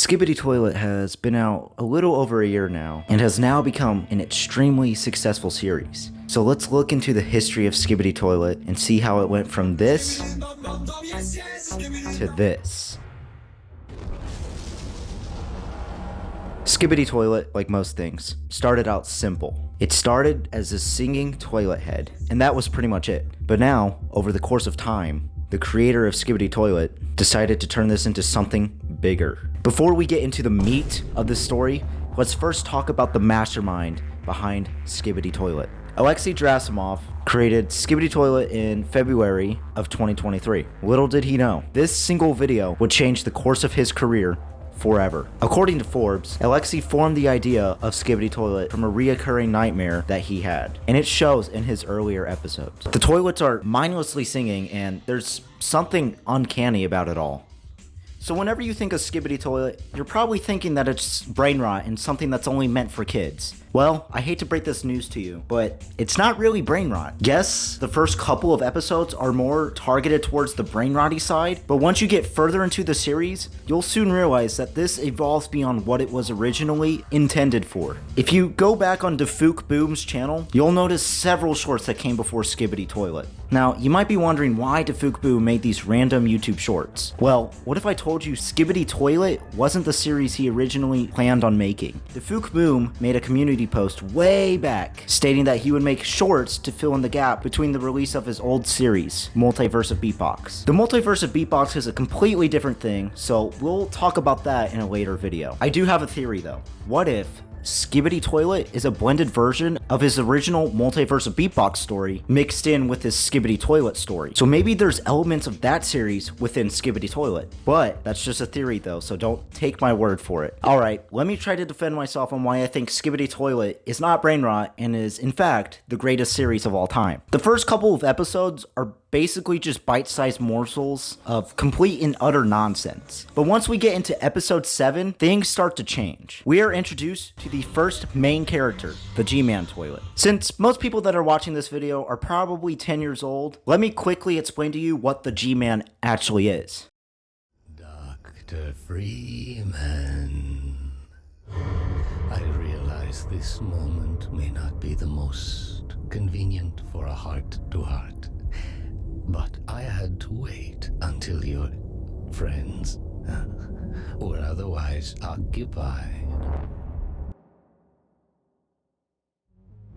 Skibidi Toilet has been out a little over a year now and has now become an extremely successful series. So let's look into the history of Skibidi Toilet and see how it went from this to this. Skibidi Toilet, like most things, started out simple. It started as a singing toilet head, and that was pretty much it. But now, over the course of time, the creator of Skibidi Toilet decided to turn this into something bigger. Before we get into the meat of the story, let's first talk about the mastermind behind Skibidi Toilet. Alexei Drasimov created Skibidi Toilet in February of 2023. Little did he know, this single video would change the course of his career forever. According to Forbes, Alexei formed the idea of Skibidi Toilet from a reoccurring nightmare that he had, and it shows in his earlier episodes. The toilets are mindlessly singing, and there's something uncanny about it all. So whenever you think of Skibidi Toilet, you're probably thinking that it's brain rot and something that's only meant for kids. Well, I hate to break this news to you, but it's not really brain rot. Yes, the first couple of episodes are more targeted towards the brain rotty side, but once you get further into the series, you'll soon realize that this evolves beyond what it was originally intended for. If you go back on Defuk Boom's channel, you'll notice several shorts that came before Skibidi Toilet. Now, you might be wondering why Defuk Boom made these random YouTube shorts. Well, what if I told you Skibidi Toilet wasn't the series he originally planned on making? Defuk Boom made a community post way back stating that he would make shorts to fill in the gap between the release of his old series, Multiverse of Beatbox. The Multiverse of Beatbox is a completely different thing, so we'll talk about that in a later video. I do have a theory though. What if Skibidi Toilet is a blended version of his original Multiverse of Beatbox story mixed in with his Skibidi Toilet story? So maybe there's elements of that series within Skibidi Toilet. But that's just a theory though, so don't take my word for it. Alright, let me try to defend myself on why I think Skibidi Toilet is not brain rot and is in fact the greatest series of all time. The first couple of episodes are basically just bite-sized morsels of complete and utter nonsense. But once we get into episode 7, things start to change. We are introduced to the first main character, the G-Man Toilet. Since most people that are watching this video are probably 10 years old, let me quickly explain to you what the G-Man actually is. Dr. Freeman, I realize this moment may not be the most convenient for a heart-to-heart. But I had to wait until your friends were otherwise occupied.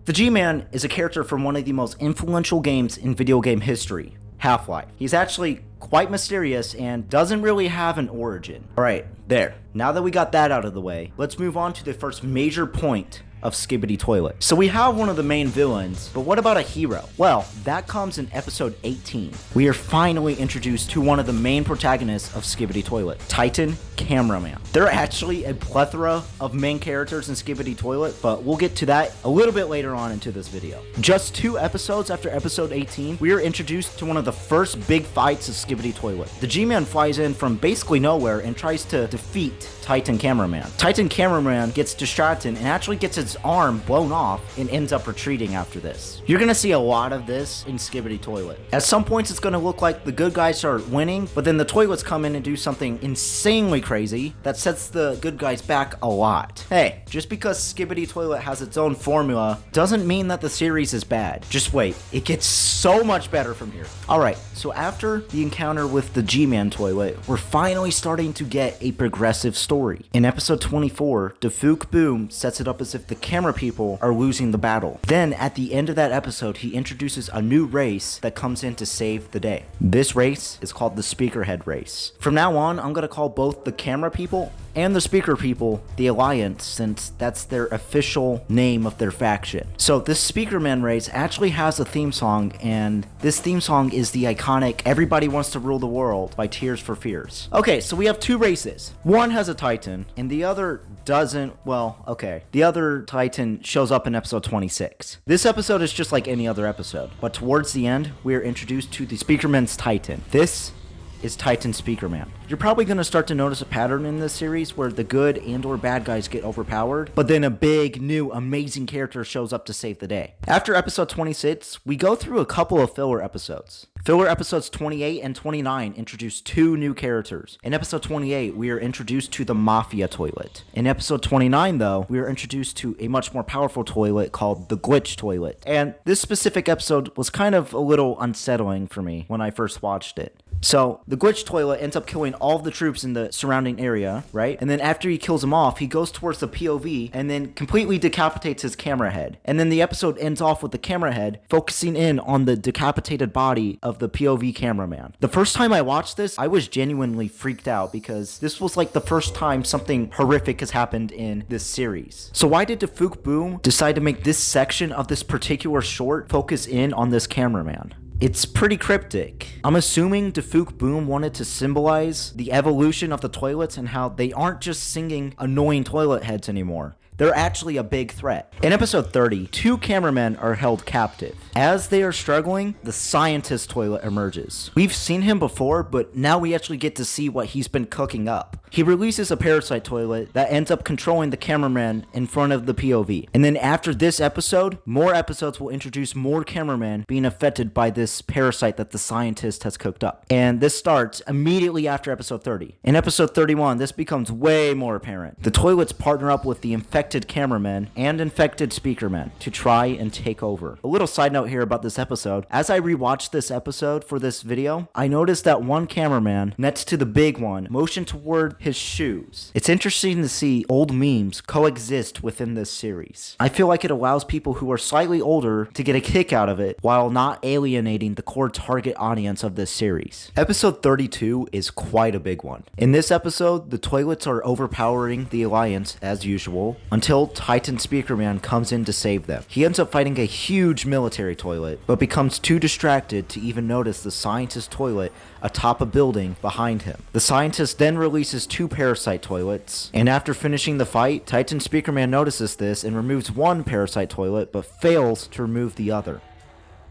The G-Man is a character from one of the most influential games in video game history, Half-Life. He's actually quite mysterious and doesn't really have an origin. Alright, there. Now that we got that out of the way, let's move on to the first major point of Skibidi Toilet. So we have one of the main villains, but what about a hero? Well, that comes in episode 18. We are finally introduced to one of the main protagonists of Skibidi Toilet, Titan Cameraman. There are actually a plethora of main characters in Skibidi Toilet, but we'll get to that a little bit later on into this video. Just 2 episodes after episode 18, we are introduced to one of the first big fights of Skibidi Toilet. The G-Man flies in from basically nowhere and tries to defeat Titan Cameraman. Titan Cameraman gets distracted and actually gets his arm blown off and ends up retreating after this. You're gonna see a lot of this in Skibidi Toilet. At some points it's gonna look like the good guys are winning, but then the toilets come in and do something insanely crazy that sets the good guys back a lot. Hey, just because Skibidi Toilet has its own formula doesn't mean that the series is bad. Just wait, it gets so much better from here. Alright, so after the encounter with the G-Man Toilet, we're finally starting to get a progressive story. In episode 24, Defuk Boom sets it up as if the camera people are losing the battle. Then at the end of that episode, he introduces a new race that comes in to save the day. This race is called the Speakerhead race. From now on, I'm gonna call both the camera people and the speaker people the Alliance, since that's their official name of their faction. So this Speakerman race actually has a theme song, and this theme song is the iconic Everybody Wants to Rule the World by Tears for Fears. Okay, so we have 2 races. One has a Titan, and the other doesn't. Well, okay. The other Titan shows up in episode 26. This episode is just like any other episode, but towards the end, we are introduced to the Speakerman's Titan. This is Titan Speaker Man. You're probably going to start to notice a pattern in this series where the good and or bad guys get overpowered, but then a big, new, amazing character shows up to save the day. After episode 26, we go through a couple of filler episodes. Filler episodes 28 and 29 introduce 2 new characters. In episode 28, we are introduced to the Mafia Toilet. In episode 29, though, we are introduced to a much more powerful toilet called the Glitch Toilet. And this specific episode was kind of a little unsettling for me when I first watched it. So, the Glitch Toilet ends up killing all of the troops in the surrounding area, right? And then after he kills them off, he goes towards the POV and then completely decapitates his camera head. And then the episode ends off with the camera head focusing in on the decapitated body of the POV cameraman. The first time I watched this, I was genuinely freaked out because this was like the first time something horrific has happened in this series. So why did Defuk Boom decide to make this section of this particular short focus in on this cameraman? It's pretty cryptic. I'm assuming Defuk Boom wanted to symbolize the evolution of the toilets and how they aren't just singing annoying toilet heads anymore. They're actually a big threat. In episode 30, 2 cameramen are held captive. As they are struggling, the scientist toilet emerges. We've seen him before, but now we actually get to see what he's been cooking up. He releases a parasite toilet that ends up controlling the cameraman in front of the POV. And then after this episode, more episodes will introduce more cameramen being affected by this parasite that the scientist has cooked up. And this starts immediately after episode 30. In episode 31, this becomes way more apparent. The toilets partner up with the infected cameramen and infected speakermen to try and take over. A little side note here about this episode. As I rewatched this episode for this video, I noticed that one cameraman next to the big one motioned toward his shoes. It's interesting to see old memes coexist within this series. I feel like it allows people who are slightly older to get a kick out of it while not alienating the core target audience of this series. Episode 32 is quite a big one. In this episode, the toilets are overpowering the Alliance as usual until Titan Speakerman comes in to save them. He ends up fighting a huge military toilet, but becomes too distracted to even notice the scientist toilet atop a building behind him. The scientist then releases 2 parasite toilets, and after finishing the fight, Titan Speakerman notices this and removes one parasite toilet, but fails to remove the other.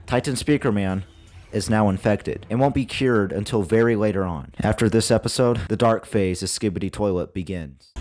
Titan Speakerman is now infected and won't be cured until very later on. After this episode, the dark phase of Skibidi Toilet begins.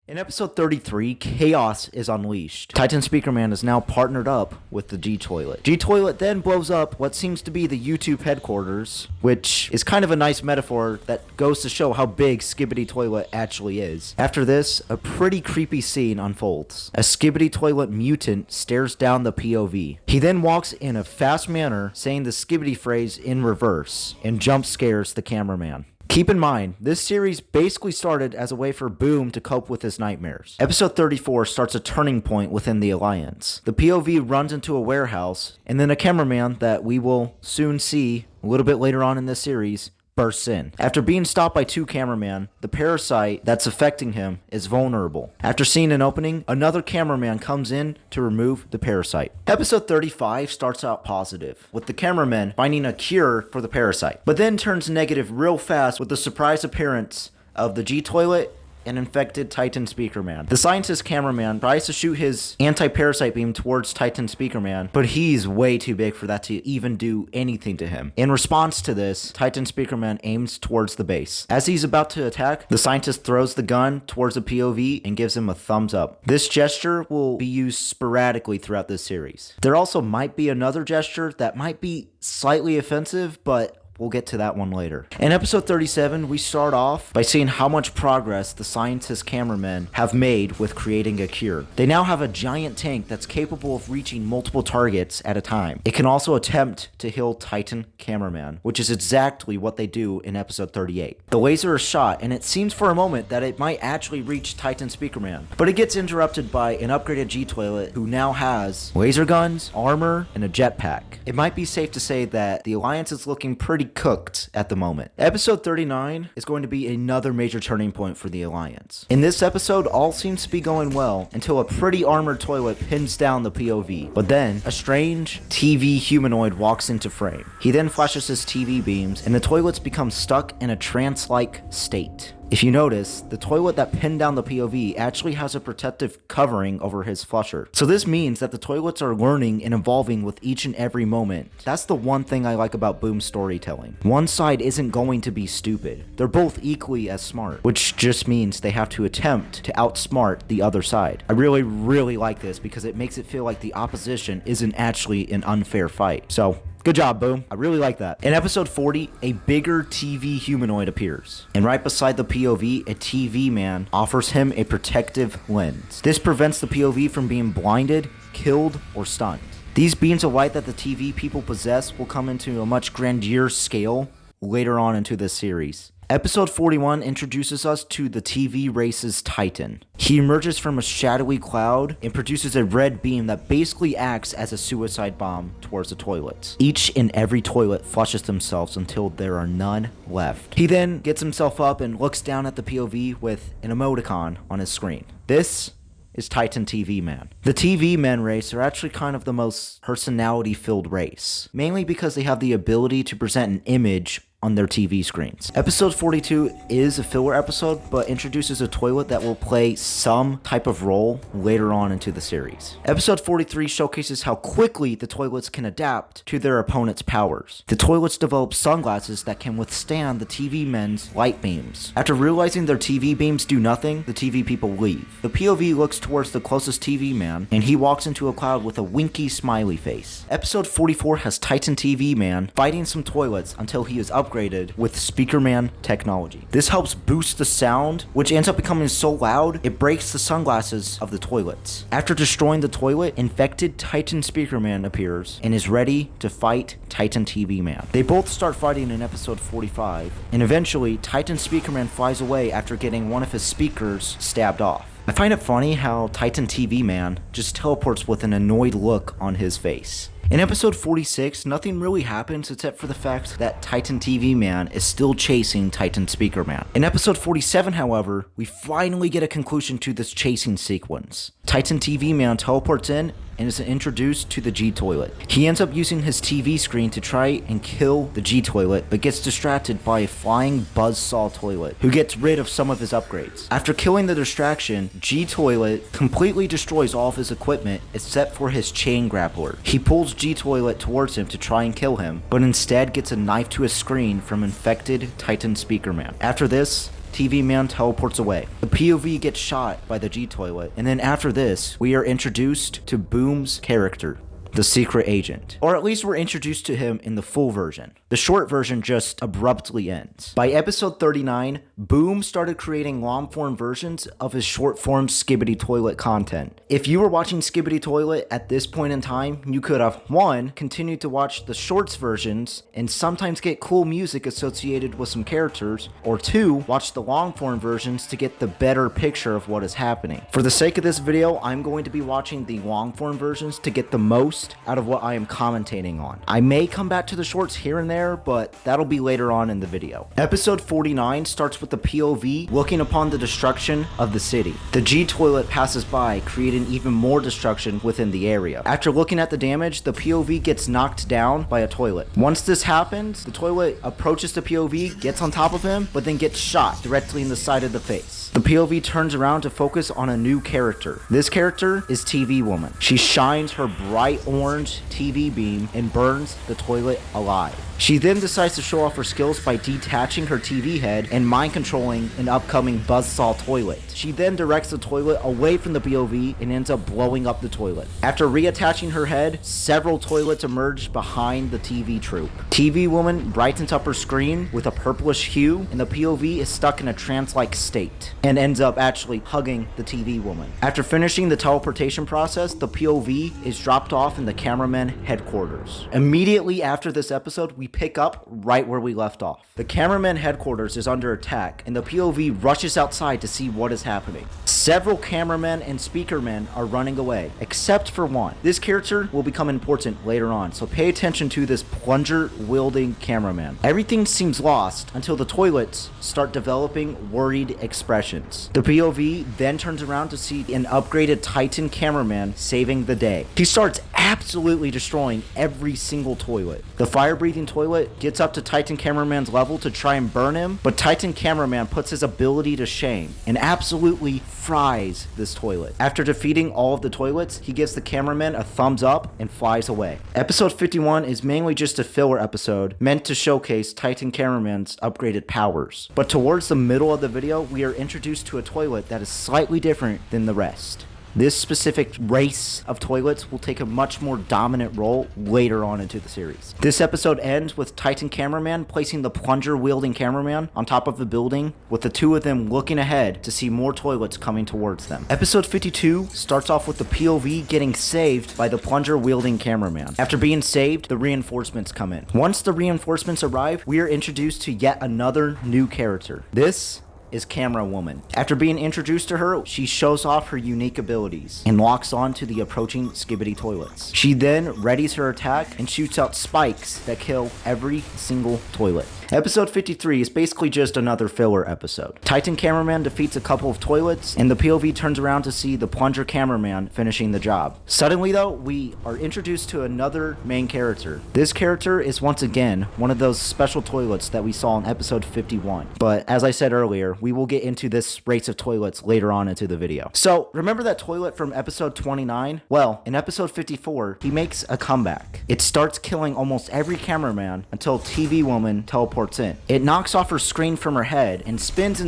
In episode 33, chaos is unleashed. Titan Speakerman is now partnered up with the G-Toilet. G-Toilet then blows up what seems to be the YouTube headquarters, which is kind of a nice metaphor that goes to show how big Skibidi Toilet actually is. After this, a pretty creepy scene unfolds. A Skibidi Toilet mutant stares down the POV. He then walks in a fast manner, saying the Skibidi phrase in reverse, and jump scares the cameraman. Keep in mind, this series basically started as a way for Boom to cope with his nightmares. Episode 34 starts a turning point within the Alliance. The POV runs into a warehouse, and then a cameraman that we will soon see a little bit later on in this series bursts in. After being stopped by 2 cameramen, the parasite that's affecting him is vulnerable. After seeing an opening, another cameraman comes in to remove the parasite. Episode 35 starts out positive, with the cameraman finding a cure for the parasite, but then turns negative real fast with the surprise appearance of the G-Toilet and infected Titan Speakerman. The scientist cameraman tries to shoot his anti-parasite beam towards Titan Speakerman, but he's way too big for that to even do anything to him. In response to this, Titan Speakerman aims towards the base. As he's about to attack, the scientist throws the gun towards the POV and gives him a thumbs up. This gesture will be used sporadically throughout this series. There also might be another gesture that might be slightly offensive, but we'll get to that one later. In episode 37, we start off by seeing how much progress the scientist cameramen have made with creating a cure. They now have a giant tank that's capable of reaching multiple targets at a time. It can also attempt to heal Titan cameraman, which is exactly what they do in episode 38. The laser is shot, and it seems for a moment that it might actually reach Titan Speakerman, but it gets interrupted by an upgraded G-Toilet who now has laser guns, armor, and a jetpack. It might be safe to say that the Alliance is looking pretty cooked at the moment. Episode 39 is going to be another major turning point for the Alliance. In this episode, all seems to be going well until a pretty armored toilet pins down the POV. But then, a strange TV humanoid walks into frame. He then flashes his TV beams, and the toilets become stuck in a trance-like state. If you notice, the toilet that pinned down the POV actually has a protective covering over his flusher. So this means that the toilets are learning and evolving with each and every moment. That's the one thing I like about Boom's storytelling. One side isn't going to be stupid. They're both equally as smart, which just means they have to attempt to outsmart the other side. I really like this because it makes it feel like the opposition isn't actually an unfair fight. So, good job, Boom. I really like that. In episode 40, a bigger TV humanoid appears. And right beside the POV, a TV man offers him a protective lens. This prevents the POV from being blinded, killed, or stunned. These beams of light that the TV people possess will come into a much grandeur scale later on into this series. Episode 41 introduces us to the TV race's Titan. He emerges from a shadowy cloud and produces a red beam that basically acts as a suicide bomb towards the toilets. Each and every toilet flushes themselves until there are none left. He then gets himself up and looks down at the POV with an emoticon on his screen. This is Titan TV Man. The TV Men race are actually kind of the most personality-filled race, mainly because they have the ability to present an image on their TV screens. Episode 42 is a filler episode, but introduces a toilet that will play some type of role later on into the series. Episode 43 showcases how quickly the toilets can adapt to their opponent's powers. The toilets develop sunglasses that can withstand the TV men's light beams. After realizing their TV beams do nothing, the TV people leave. The POV looks towards the closest TV man, and he walks into a cloud with a winky smiley face. Episode 44 has Titan TV Man fighting some toilets until he is upgraded with Speakerman technology. This helps boost the sound, which ends up becoming so loud, it breaks the sunglasses of the toilets. After destroying the toilet, infected Titan Speakerman appears and is ready to fight Titan TV Man. They both start fighting in episode 45, and eventually Titan Speakerman flies away after getting one of his speakers stabbed off. I find it funny how Titan TV Man just teleports with an annoyed look on his face. In episode 46, nothing really happens except for the fact that Titan TV Man is still chasing Titan Speaker Man. In episode 47, however, we finally get a conclusion to this chasing sequence. Titan TV Man teleports in and is introduced to the G-Toilet. He ends up using his TV screen to try and kill the G-Toilet, but gets distracted by a flying buzzsaw toilet, who gets rid of some of his upgrades. After killing the distraction, G-Toilet completely destroys all of his equipment except for his chain grappler. He pulls G-Toilet towards him to try and kill him, but instead gets a knife to his screen from infected Titan Speaker Man. After this, TV Man teleports away. The POV gets shot by the G-Toilet, and then after this, we are introduced to Boom's character, the secret agent. Or at least we're introduced to him in the full version. The short version just abruptly ends. By episode 39, Boom started creating long-form versions of his short-form Skibidi Toilet content. If you were watching Skibidi Toilet at this point in time, you could have 1. Continued to watch the shorts versions and sometimes get cool music associated with some characters, or 2. Watch the long-form versions to get the better picture of what is happening. For the sake of this video, I'm going to be watching the long-form versions to get the most out of what I am commentating on. I may come back to the shorts here and there, but that'll be later on in the video. Episode 49 starts with the POV looking upon the destruction of the city. The G-Toilet passes by, creating even more destruction within the area. After looking at the damage, the POV gets knocked down by a toilet. Once this happens, the toilet approaches the POV, gets on top of him, but then gets shot directly in the side of the face. The POV turns around to focus on a new character. This character is TV Woman. She shines her bright orange TV beam and burns the toilet alive. She then decides to show off her skills by detaching her TV head and mind controlling an upcoming buzzsaw toilet. She then directs the toilet away from the POV and ends up blowing up the toilet. After reattaching her head, several toilets emerge behind the TV troupe. TV Woman brightens up her screen with a purplish hue, and the POV is stuck in a trance-like state and ends up actually hugging the TV Woman. After finishing the teleportation process, the POV is dropped off in the cameraman headquarters. Immediately after this episode, we pick up right where we left off. The cameraman headquarters is under attack, and the POV rushes outside to see what is happening. Several cameramen and speakermen are running away, except for one. This character will become important later on, so pay attention to this plunger-wielding cameraman. Everything seems lost until the toilets start developing worried expressions. The POV then turns around to see an upgraded Titan cameraman saving the day. He starts absolutely destroying every single toilet. The fire-breathing toilet toilet gets up to Titan Cameraman's level to try and burn him, but Titan Cameraman puts his ability to shame and absolutely fries this toilet. After defeating all of the toilets, he gives the cameraman a thumbs up and flies away. Episode 51 is mainly just a filler episode meant to showcase Titan Cameraman's upgraded powers. But towards the middle of the video, we are introduced to a toilet that is slightly different than the rest. This specific race of toilets will take a much more dominant role later on into the series. This episode ends with Titan Cameraman placing the plunger-wielding cameraman on top of the building, with the two of them looking ahead to see more toilets coming towards them. Episode 52 starts off with the POV getting saved by the plunger-wielding cameraman. After being saved, the reinforcements come in. Once the reinforcements arrive, we are introduced to yet another new character. This is Camera Woman. After being introduced to her, she shows off her unique abilities and locks on to the approaching Skibidi toilets. She then readies her attack and shoots out spikes that kill every single toilet. Episode 53 is basically just another filler episode. Titan Cameraman defeats a couple of toilets, and the POV turns around to see the plunger cameraman finishing the job. Suddenly though, we are introduced to another main character. This character is once again one of those special toilets that we saw in episode 51. But as I said earlier, we will get into this race of toilets later on into the video. So, remember that toilet from episode 29? Well, in episode 54, he makes a comeback. It starts killing almost every cameraman until TV Woman teleports in. It knocks off her screen from her head and spins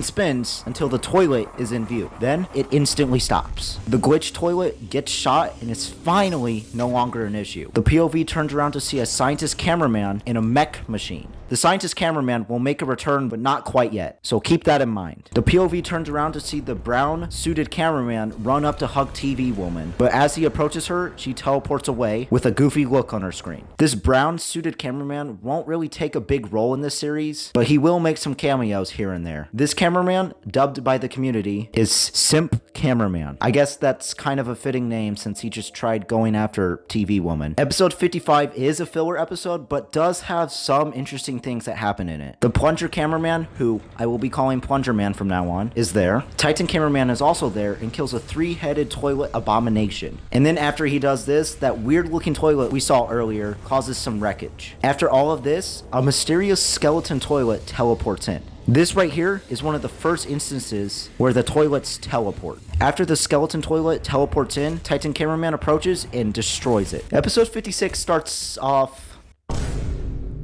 until the toilet is in view. Then, it instantly stops. The glitch toilet gets shot and is finally no longer an issue. The POV turns around to see a scientist cameraman in a mech machine. The scientist cameraman will make a return, but not quite yet, so keep that in mind. The POV turns around to see the brown suited cameraman run up to hug TV Woman, but as he approaches her, she teleports away with a goofy look on her screen. This brown suited cameraman won't really take a big role in this series, but he will make some cameos here and there. This cameraman, dubbed by the community, is Simp Cameraman. I guess that's kind of a fitting name since he just tried going after TV Woman. Episode 55 is a filler episode, but does have some interesting things that happen in it. The plunger cameraman, who I will be calling Plunger Man from now on, is there. Titan Cameraman is also there and kills a three-headed toilet abomination. And then after he does this, that weird-looking toilet we saw earlier causes some wreckage. After all of this, a mysterious skeleton toilet teleports in. This right here is one of the first instances where the toilets teleport. After the skeleton toilet teleports in, Titan Cameraman approaches and destroys it. Episode 56 starts off,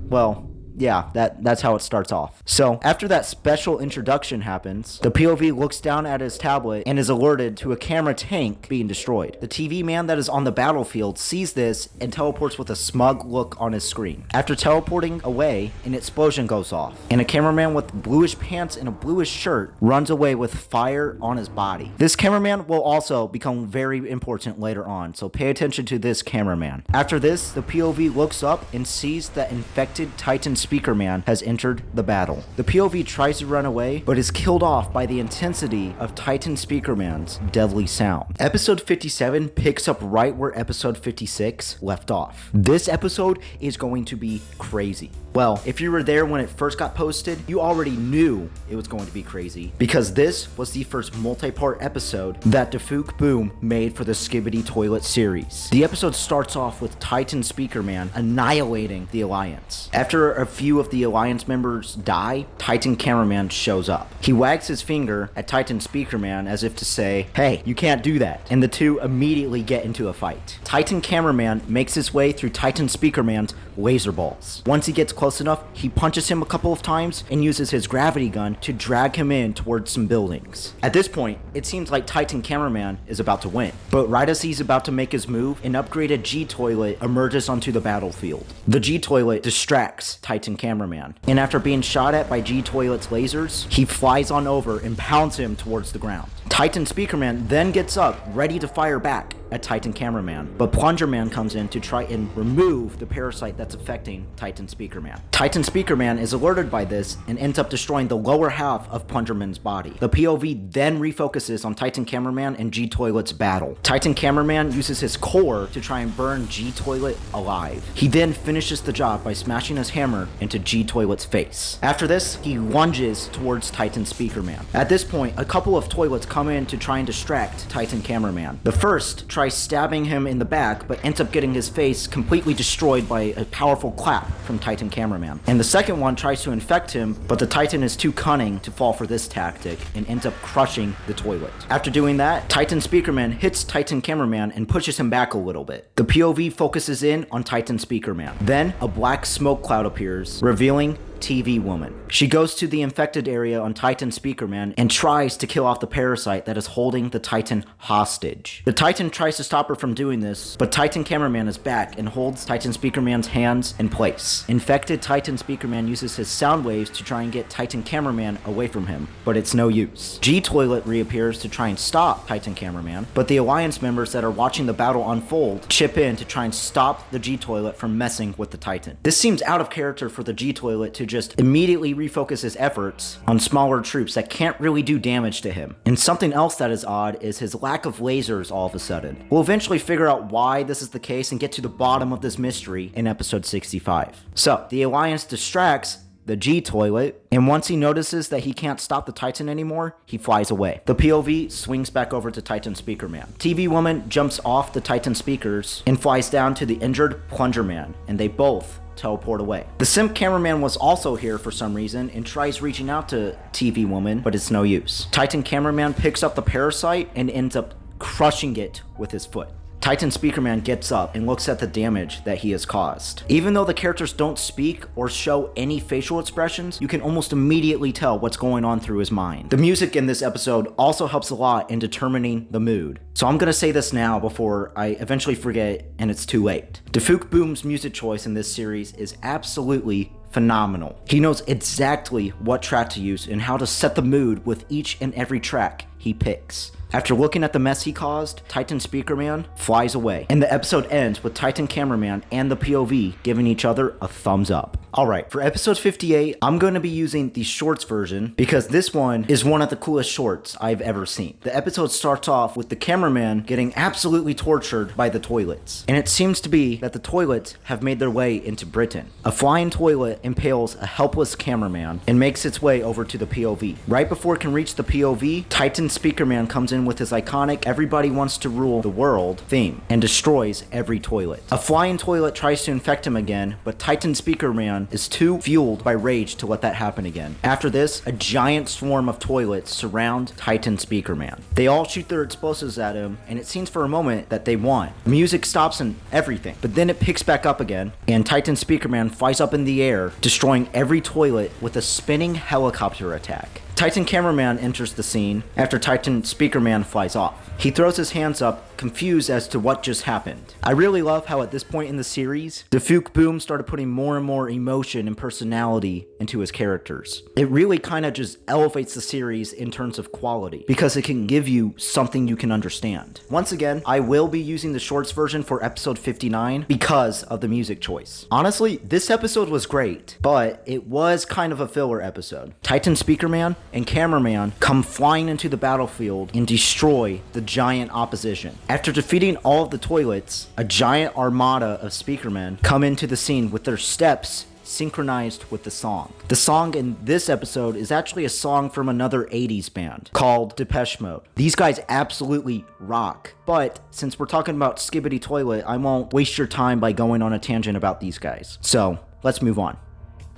well, yeah, that's how it starts off. So, after that special introduction happens, the POV looks down at his tablet and is alerted to a camera tank being destroyed. The TV man that is on the battlefield sees this and teleports with a smug look on his screen. After teleporting away, an explosion goes off, and a cameraman with bluish pants and a bluish shirt runs away with fire on his body. This cameraman will also become very important later on, so pay attention to this cameraman. After this, the POV looks up and sees that infected Titan Speaker Man has entered the battle. The POV tries to run away, but is killed off by the intensity of Titan Speaker Man's deadly sound. Episode 57 picks up right where episode 56 left off. This episode is going to be crazy. Well, if you were there when it first got posted, you already knew it was going to be crazy, because this was the first multi-part episode that Defuk Boom made for the Skibidi Toilet series. The episode starts off with Titan Speaker Man annihilating the Alliance. After a few of the Alliance members die, Titan Cameraman shows up. He wags his finger at Titan Speaker Man as if to say, "Hey, you can't do that," and the two immediately get into a fight. Titan Cameraman makes his way through Titan Speaker Man's laser balls. Once he gets close enough, he punches him a couple of times and uses his gravity gun to drag him in towards some buildings. At this point, it seems like Titan Cameraman is about to win, but right as he's about to make his move, an upgraded G-Toilet emerges onto the battlefield. The G-Toilet distracts Titan Cameraman, and after being shot at by G-Toilet's lasers, he flies on over and pounds him towards the ground. Titan Speakerman then gets up, ready to fire back at Titan Cameraman, but Plunger Man comes in to try and remove the parasite that's affecting Titan Speakerman. Titan Speakerman is alerted by this and ends up destroying the lower half of Plungerman's body. The POV then refocuses on Titan Cameraman and G-Toilet's battle. Titan Cameraman uses his core to try and burn G-Toilet alive. He then finishes the job by smashing his hammer into G-Toilet's face. After this, he lunges towards Titan Speakerman. At this point, a couple of toilets come in to try and distract Titan Cameraman. The first tries stabbing him in the back, but ends up getting his face completely destroyed by a powerful clap from Titan Cameraman. And the second one tries to infect him, but the Titan is too cunning to fall for this tactic and ends up crushing the toilet. After doing that, Titan Speakerman hits Titan Cameraman and pushes him back a little bit. The POV focuses in on Titan Speakerman. Then a black smoke cloud appears, revealing TV Woman. She goes to the infected area on Titan Speakerman and tries to kill off the parasite that is holding the Titan hostage. The Titan tries to stop her from doing this, but Titan Cameraman is back and holds Titan Speakerman's hands in place. Infected Titan Speakerman uses his sound waves to try and get Titan Cameraman away from him, but it's no use. G-Toilet reappears to try and stop Titan Cameraman, but the Alliance members that are watching the battle unfold chip in to try and stop the G-Toilet from messing with the Titan. This seems out of character for the G-Toilet to just immediately refocus his efforts on smaller troops that can't really do damage to him. And something else that is odd is his lack of lasers all of a sudden. We'll eventually figure out why this is the case and get to the bottom of this mystery in episode 65. So, the Alliance distracts the G-Toilet, and once he notices that he can't stop the Titan anymore, he flies away. The POV swings back over to Titan Speakerman. TV Woman jumps off the Titan speakers and flies down to the injured Plunger Man, and they both teleport away. The Simp Cameraman was also here for some reason and tries reaching out to TV Woman, but it's no use. Titan Cameraman picks up the parasite and ends up crushing it with his foot. Titan Speakerman gets up and looks at the damage that he has caused. Even though the characters don't speak or show any facial expressions, you can almost immediately tell what's going on through his mind. The music in this episode also helps a lot in determining the mood. So I'm gonna say this now before I eventually forget and it's too late. Defuk Boom's music choice in this series is absolutely phenomenal. He knows exactly what track to use and how to set the mood with each and every track he picks. After looking at the mess he caused, Titan Speakerman flies away, and the episode ends with Titan Cameraman and the POV giving each other a thumbs up. Alright, for episode 58, I'm going to be using the shorts version because this one is one of the coolest shorts I've ever seen. The episode starts off with the cameraman getting absolutely tortured by the toilets, and it seems to be that the toilets have made their way into Britain. A flying toilet impales a helpless cameraman and makes its way over to the POV. Right before it can reach the POV, Titan Speakerman comes in with his iconic "Everybody Wants to Rule the World" theme and destroys every toilet. A flying toilet tries to infect him again, but Titan Speakerman is too fueled by rage to let that happen again. After this, a giant swarm of toilets surround Titan Speakerman. They all shoot their explosives at him, and it seems for a moment that they won. The music stops and everything, but then it picks back up again, and Titan Speakerman flies up in the air, destroying every toilet with a spinning helicopter attack. Titan Cameraman enters the scene after Titan Speakerman flies off. He throws his hands up, confused as to what just happened. I really love how at this point in the series, Defuk Boom started putting more and more emotion and personality into his characters. It really kind of just elevates the series in terms of quality, because it can give you something you can understand. Once again, I will be using the shorts version for episode 59 because of the music choice. Honestly, this episode was great, but it was kind of a filler episode. Titan Speakerman and Cameraman come flying into the battlefield and destroy the giant opposition. After defeating all of the toilets, a giant armada of Speakermen come into the scene with their steps synchronized with the song. The song in this episode is actually a song from another 80s band called Depeche Mode. These guys absolutely rock, but since we're talking about Skibidi Toilet, I won't waste your time by going on a tangent about these guys. So, let's move on.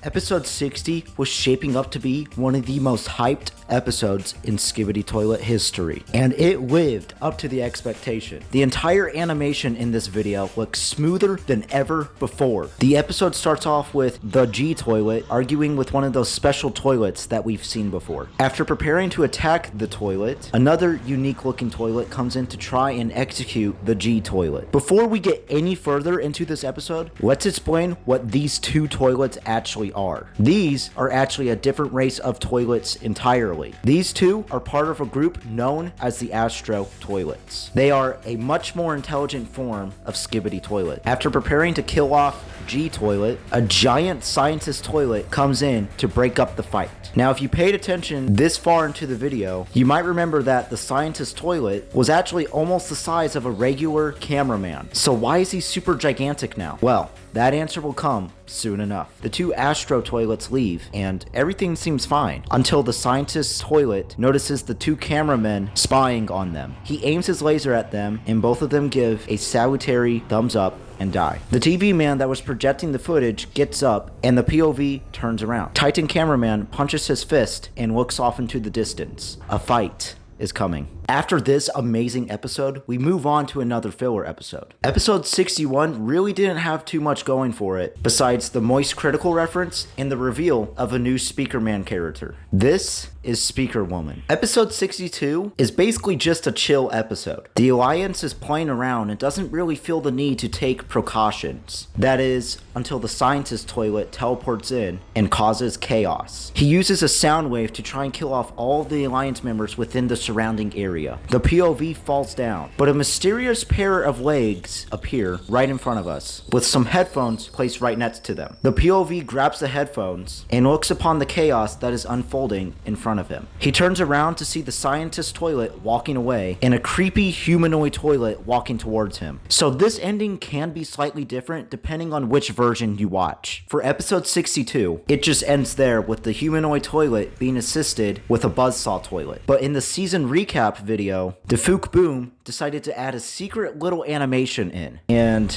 Episode 60 was shaping up to be one of the most hyped episodes in Skibidi Toilet history, and it lived up to the expectation. The entire animation in this video looks smoother than ever before. The episode starts off with the G-Toilet arguing with one of those special toilets that we've seen before. After preparing to attack the toilet, another unique looking toilet comes in to try and execute the G-Toilet. Before we get any further into this episode, let's explain what these two toilets actually are. These are actually a different race of toilets entirely. These two are part of a group known as the Astro Toilets. They are a much more intelligent form of Skibidi Toilet. After preparing to kill off G toilet, a giant scientist toilet comes in to break up the fight. Now, if you paid attention this far into the video, you might remember that the scientist toilet was actually almost the size of a regular cameraman. So why is he super gigantic now? Well, that answer will come soon enough. The two Astro toilets leave, and everything seems fine until the scientist's toilet notices the two cameramen spying on them. He aims his laser at them, and both of them give a salutary thumbs up and die. The TV man that was projecting the footage gets up, and the POV turns around. Titan cameraman punches his fist and looks off into the distance. A fight is coming. After this amazing episode, we move on to another filler episode. Episode 61 really didn't have too much going for it, besides the Moist Critical reference and the reveal of a new Speaker Man character. This is Speaker Woman. Episode 62 is basically just a chill episode. The Alliance is playing around and doesn't really feel the need to take precautions. That is, until the scientist toilet teleports in and causes chaos. He uses a sound wave to try and kill off all the Alliance members within the surrounding area. The POV falls down, but a mysterious pair of legs appear right in front of us, with some headphones placed right next to them. The POV grabs the headphones and looks upon the chaos that is unfolding in front of him. He turns around to see the scientist toilet walking away and a creepy humanoid toilet walking towards him. So this ending can be slightly different depending on which version you watch. For episode 62, it just ends there with the humanoid toilet being assisted with a buzzsaw toilet. But in the season recap video, Defuk Boom decided to add a secret little animation in. And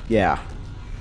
yeah,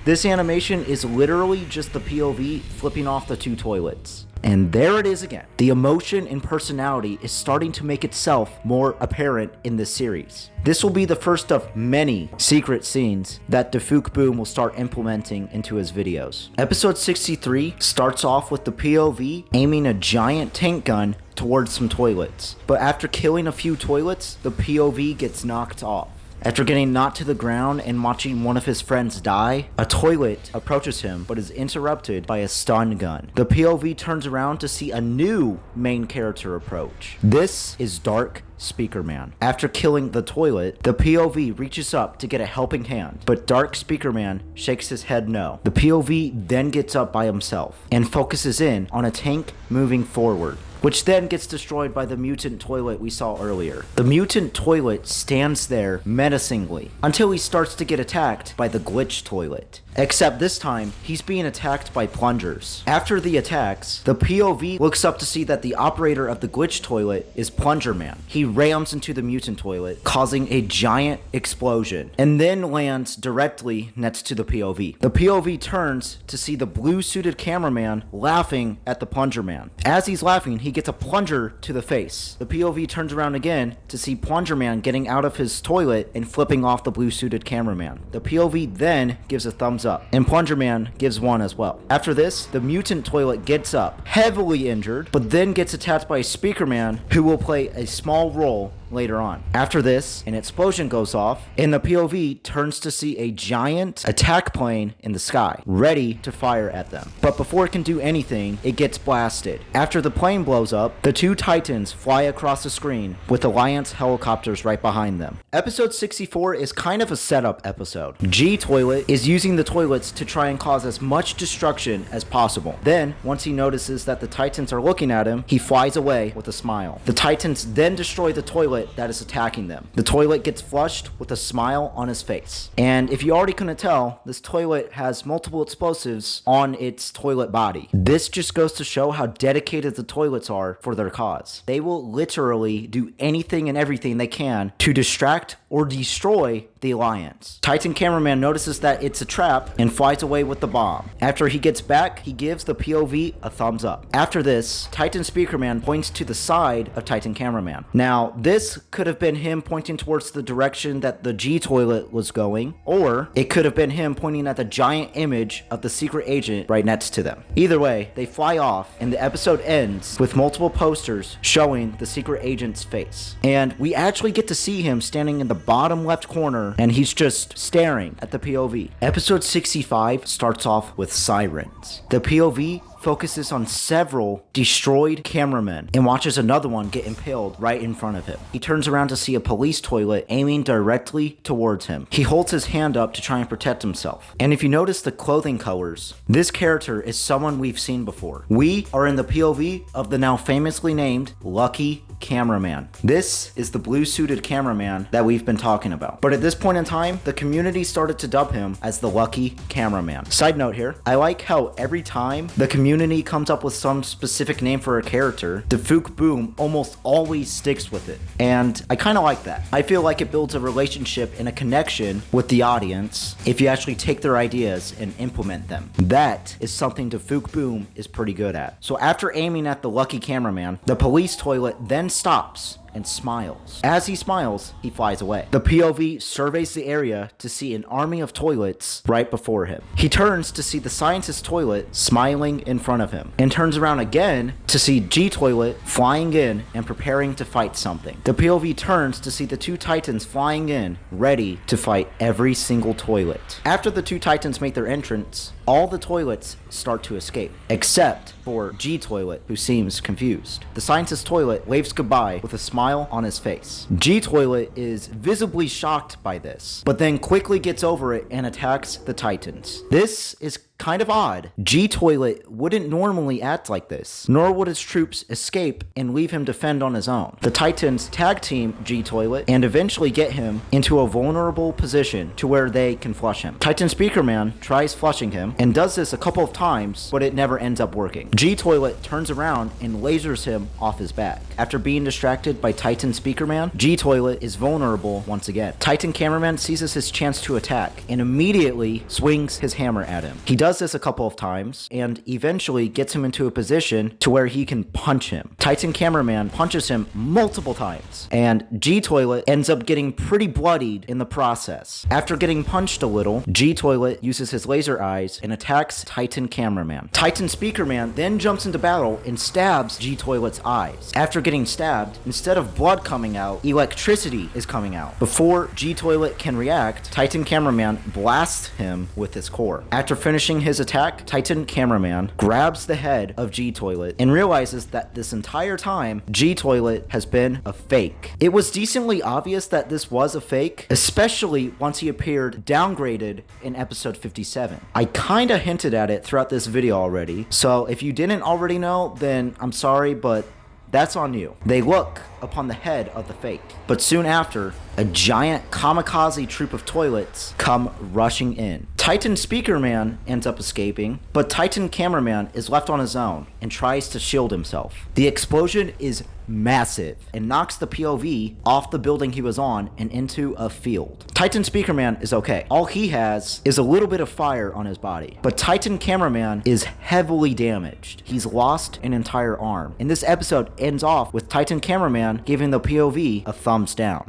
this animation is literally just the POV flipping off the two toilets. And there it is again. The emotion and personality is starting to make itself more apparent in this series. This will be the first of many secret scenes that Defuk Boom will start implementing into his videos. Episode 63 starts off with the POV aiming a giant tank gun towards some toilets. But after killing a few toilets, the POV gets knocked off. After getting knocked to the ground and watching one of his friends die, a toilet approaches him but is interrupted by a stun gun. The POV turns around to see a new main character approach. This is Dark Speaker Man. After killing the toilet, the POV reaches up to get a helping hand, but Dark Speaker Man shakes his head no. The POV then gets up by himself and focuses in on a tank moving forward, which then gets destroyed by the mutant toilet we saw earlier. The mutant toilet stands there menacingly until he starts to get attacked by the glitch toilet. Except this time, he's being attacked by plungers. After the attacks, the POV looks up to see that the operator of the glitch toilet is Plunger Man. He rams into the mutant toilet, causing a giant explosion, and then lands directly next to the POV. The POV turns to see the blue-suited cameraman laughing at the Plunger Man. As he's laughing, he gets a plunger to the face. The POV turns around again to see Plunger Man getting out of his toilet and flipping off the blue-suited cameraman. The POV then gives a thumbs up, and Plunger Man gives one as well. After this, the mutant toilet gets up, heavily injured, but then gets attacked by Speaker Man, who will play a small role later on. After this, an explosion goes off, and the POV turns to see a giant attack plane in the sky, ready to fire at them. But before it can do anything, it gets blasted. After the plane blows up, the two Titans fly across the screen with Alliance helicopters right behind them. Episode 64 is kind of a setup episode. G Toilet is using the toilets to try and cause as much destruction as possible. Then, once he notices that the Titans are looking at him, he flies away with a smile. The Titans then destroy the toilet that is attacking them. The toilet gets flushed with a smile on his face. And if you already couldn't tell, this toilet has multiple explosives on its toilet body. This just goes to show how dedicated the toilets are for their cause. They will literally do anything and everything they can to distract or destroy the Alliance. Titan cameraman notices that it's a trap and flies away with the bomb. After he gets back, he gives the POV a thumbs up. After this, Titan Speakerman points to the side of Titan cameraman. Now, this could have been him pointing towards the direction that the G toilet was going, or it could have been him pointing at the giant image of the secret agent right next to them. Either way, they fly off, and the episode ends with multiple posters showing the secret agent's face. And we actually get to see him standing in the bottom left corner, and he's just staring at the POV. Episode 65 starts off with sirens. The POV focuses on several destroyed cameramen and watches another one get impaled right in front of him. He turns around to see a police toilet aiming directly towards him. He holds his hand up to try and protect himself. And if you notice the clothing colors, this character is someone we've seen before. We are in the POV of the now famously named Lucky Cameraman. This is the blue-suited cameraman that we've been talking about. But at this point in time, the community started to dub him as the Lucky Cameraman. Side note here, I like how every time the community comes up with some specific name for a character, Defuk Boom almost always sticks with it. And I kind of like that. I feel like it builds a relationship and a connection with the audience if you actually take their ideas and implement them. That is something Defuk Boom is pretty good at. So after aiming at the Lucky Cameraman, the police toilet then stops and smiles. As he smiles, he flies away. The POV surveys the area to see an army of toilets right before him. He turns to see the scientist toilet smiling in front of him, and turns around again to see G toilet flying in and preparing to fight something. The POV turns to see the two titans flying in, ready to fight every single toilet. After the two titans make their entrance, all the toilets start to escape, except for G toilet, who seems confused. The scientist toilet waves goodbye with a smile on his face. G toilet is visibly shocked by this, but then quickly gets over it and attacks the titans. This is kind of odd. G toilet wouldn't normally act like this, nor would his troops escape and leave him to fend on his own. The titans tag team G toilet and eventually get him into a vulnerable position to where they can flush him. Titan Speakerman tries flushing him and does this a couple of times, but it never ends up working. G toilet turns around and lasers him off his back. After being distracted by Titan Speakerman, G toilet is vulnerable once again. Titan Cameraman seizes his chance to attack and immediately swings his hammer at him. He does this a couple of times and eventually gets him into a position to where he can punch him. Titan Cameraman punches him multiple times, and G toilet ends up getting pretty bloodied in the process. After getting punched a little, G toilet uses his laser eyes and attacks Titan Cameraman. Titan Speakerman then jumps into battle and stabs G toilet's eyes. After getting stabbed, instead of blood coming out, electricity is coming out. Before G toilet can react, Titan Cameraman blasts him with his core. After finishing his attack, Titan Cameraman grabs the head of G toilet and realizes that this entire time, G toilet has been a fake. It was decently obvious that this was a fake, especially once he appeared downgraded in episode 57. I kinda hinted at it throughout this video already, so if you didn't already know, then I'm sorry, but that's on you. They look upon the head of the fake, but soon after, a giant kamikaze troop of toilets come rushing in. Titan Speakerman ends up escaping, but Titan Cameraman is left on his own and tries to shield himself. The explosion is massive and knocks the POV off the building he was on and into a field. Titan Speakerman is okay. All he has is a little bit of fire on his body, but Titan Cameraman is heavily damaged. He's lost an entire arm. And this episode ends off with Titan Cameraman giving the POV a thumbs down.